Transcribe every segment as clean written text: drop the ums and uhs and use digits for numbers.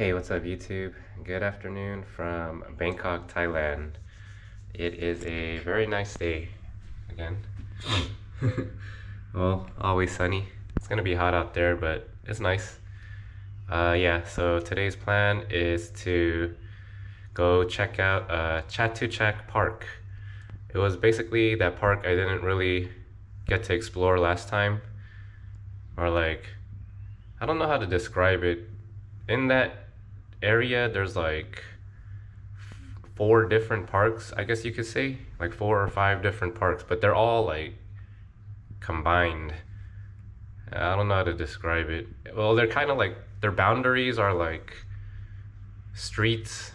Hey, what's up, YouTube? Good afternoon from Bangkok, Thailand. It is a very nice day again. Well, always sunny. It's gonna be hot out there, but it's nice. Yeah, so today's plan is to go check out Chatuchak Park. It was basically that park I didn't really get to explore last time. Or like, I don't know how to describe it. In that area, there's like four different parks, I guess you could say, like 4 or 5 different parks, but they're all like combined. I don't know how to describe it. Well, they're kind of like their boundaries are like streets.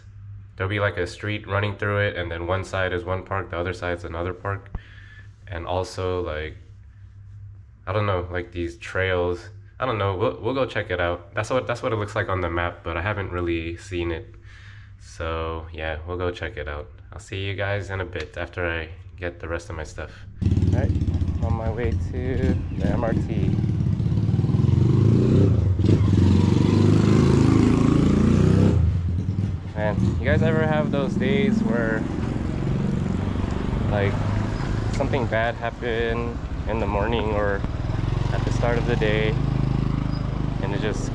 There'll be like a street running through it, and then one side is one park, the other side's another park, and also like I don't know, like these trails. I don't know. We'll go check it out. That's what it looks like on the map, but I haven't really seen it. So yeah, we'll go check it out. I'll see you guys in a bit after I get the rest of my stuff. All right, on my way to the MRT. Man, you guys ever have those days where like something bad happened in the morning or at the start of the day, and it just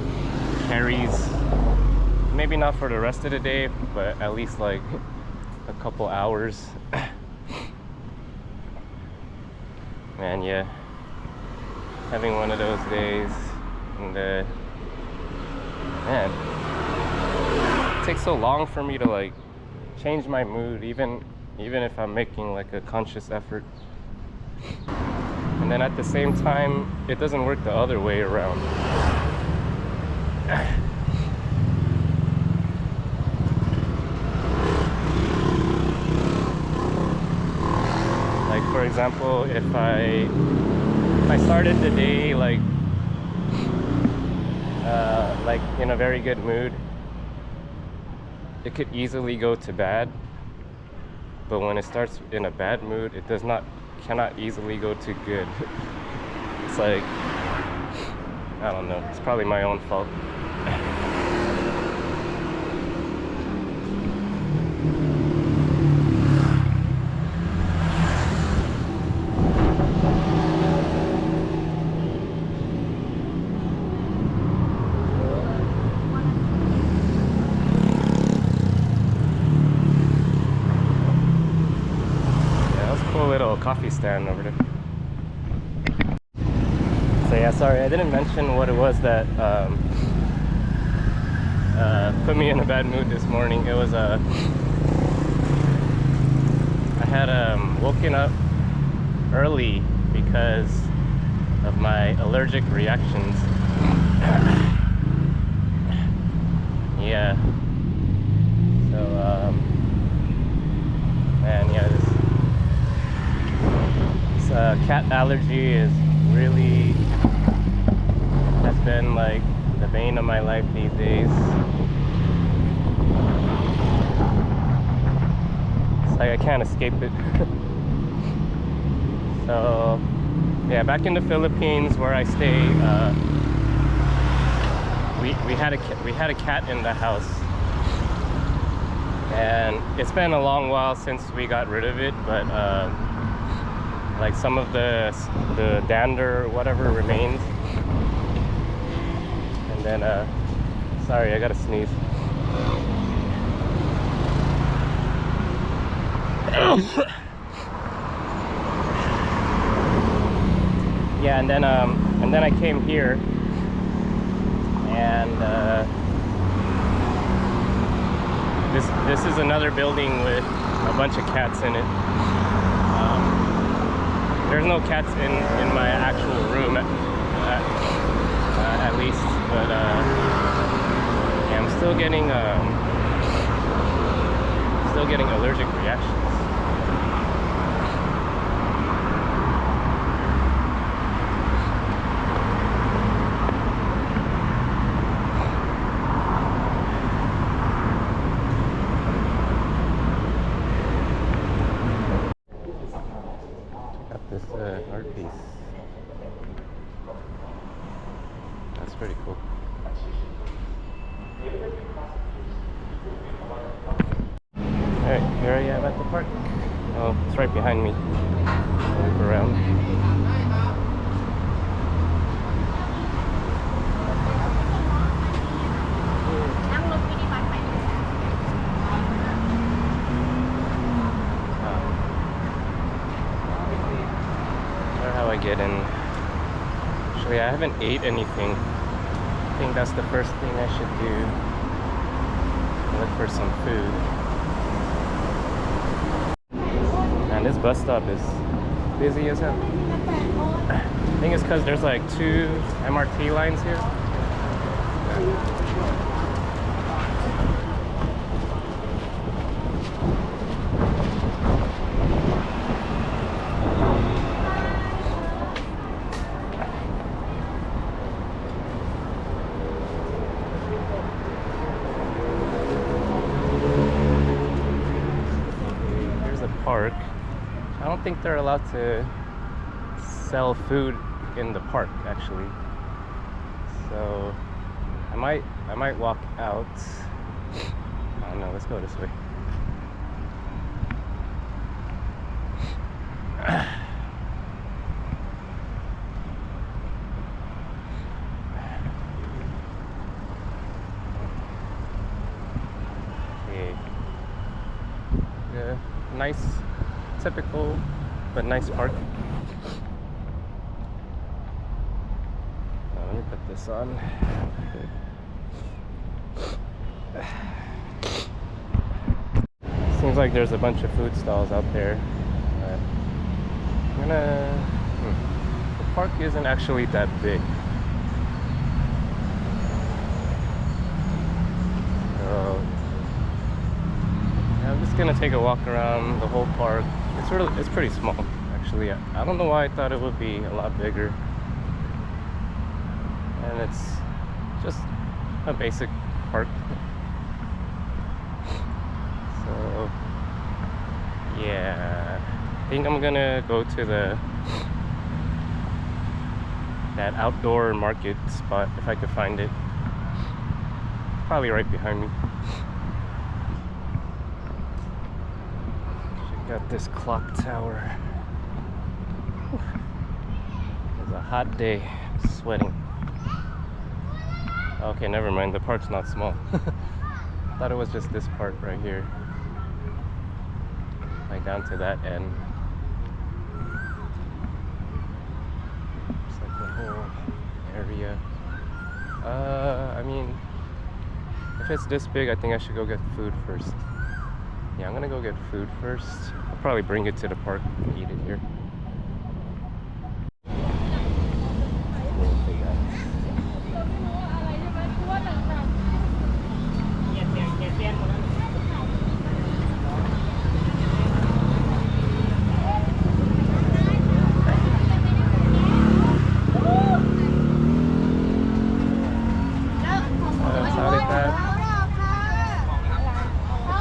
carries, maybe not for the rest of the day, but at least like a couple hours. Man, yeah, having one of those days, and man, it takes so long for me to like change my mood, even if I'm making like a conscious effort. And then at the same time, it doesn't work the other way around. Like for example, if I started the day like in a very good mood, it could easily go to bad. But when it starts in a bad mood, it cannot easily go to good. It's like, I don't know, it's probably my own fault. Little coffee stand over there. So yeah, sorry, I didn't mention what it was that put me in a bad mood this morning. It was I had woken up early because of my allergic reactions. Yeah. So man, yeah, this cat allergy has been like the bane of my life these days. It's like I can't escape it. So yeah, back in the Philippines where I stay, we had a cat in the house, and it's been a long while since we got rid of it, but like some of the dander or whatever remains. And then sorry, I gotta sneeze. Yeah, and then I came here, and this is another building with a bunch of cats in it. There's no cats in my actual room, at least, but yeah, I'm still getting allergic reactions. This art piece. That's pretty cool. at the park. Oh, it's right behind me. I'll look around. How I get in. Actually, I haven't ate anything. I think that's the first thing I should do. Look for some food. And this bus stop is busy as hell. I think it's because there's like 2 MRT lines here. Park. I don't think they're allowed to sell food in the park actually. So I might walk out. I don't know, let's go this way. Okay. Yeah, nice, typical but nice park. Let me put this on. Seems like there's a bunch of food stalls out there. I'm gonna. The park isn't actually that big. So I'm just gonna take a walk around the whole park. It's pretty small actually. I don't know why I thought it would be a lot bigger. And it's just a basic park. So yeah, I think I'm gonna go to that outdoor market spot if I could find it. Probably right behind me. Check out this clock tower. It's a hot day, sweating. Okay, never mind, the park's not small. I thought it was just this part right here. Like down to that end. It's like the whole area. I mean, if it's this big, I think I should go get food first. Yeah, I'm gonna go get food first. I'll probably bring it to the park and eat it here.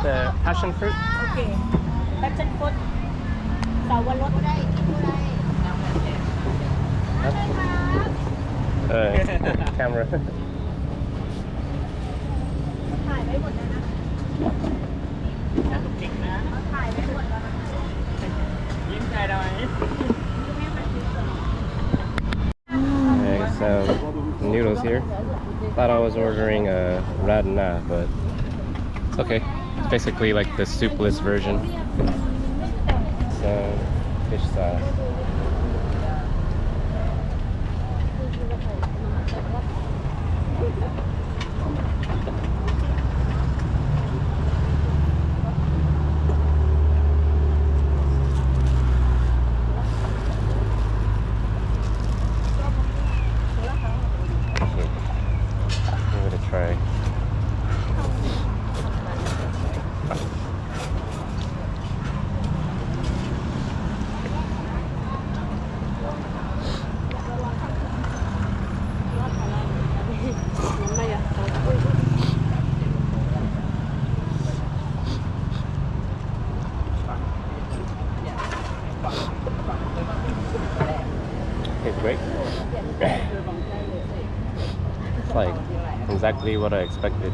The passion fruit? Okay. Passion fruit. Sour Camera. ถ่ายไว้หมดแล้วนะเก่งนะถ่ายไว้หมดแล้วนะยิ้มใจหน่อย Okay, some noodles here. Thought I was ordering a radna, but it's okay. It's basically like the soupless version. Some fish sauce. Give it a try. Tastes great. It's like exactly what I expected.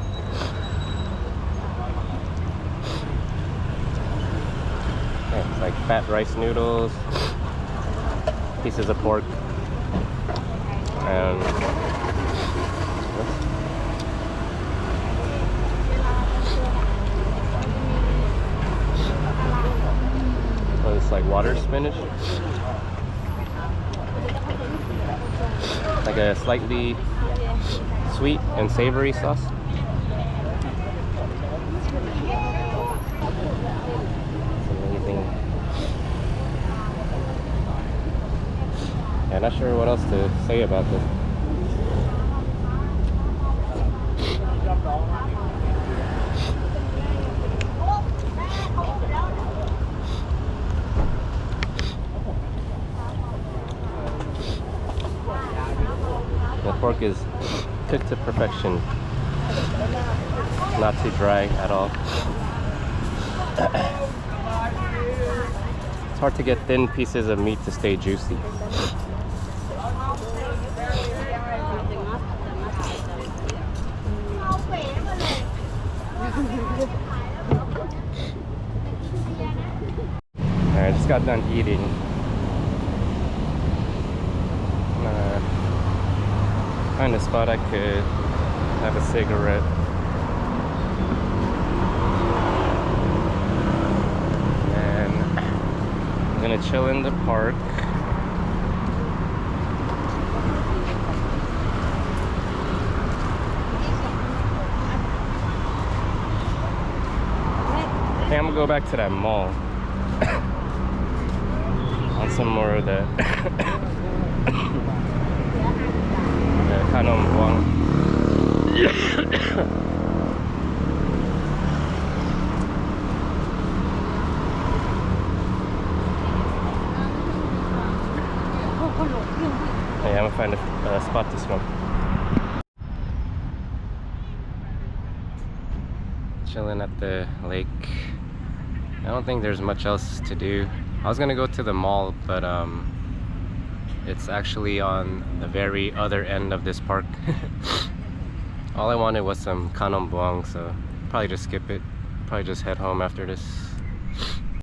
It's like fat rice noodles, pieces of pork, and oh, it's like water spinach. Like a slightly sweet and savory sauce. It's amazing. Yeah, not sure what else to say about this. The pork is cooked to perfection. Not too dry at all. It's hard to get thin pieces of meat to stay juicy. I just got done eating. Find a spot I could have a cigarette. And I'm gonna chill in the park. Hey, I'm gonna go back to that mall. On some more of that. Kanom Buang. Yeah, I'm gonna find a spot to smoke. Chilling at the lake. I don't think there's much else to do. I was gonna go to the mall, but it's actually on the very other end of this park. All I wanted was some kanom buang, so probably just skip it. Probably just head home after this.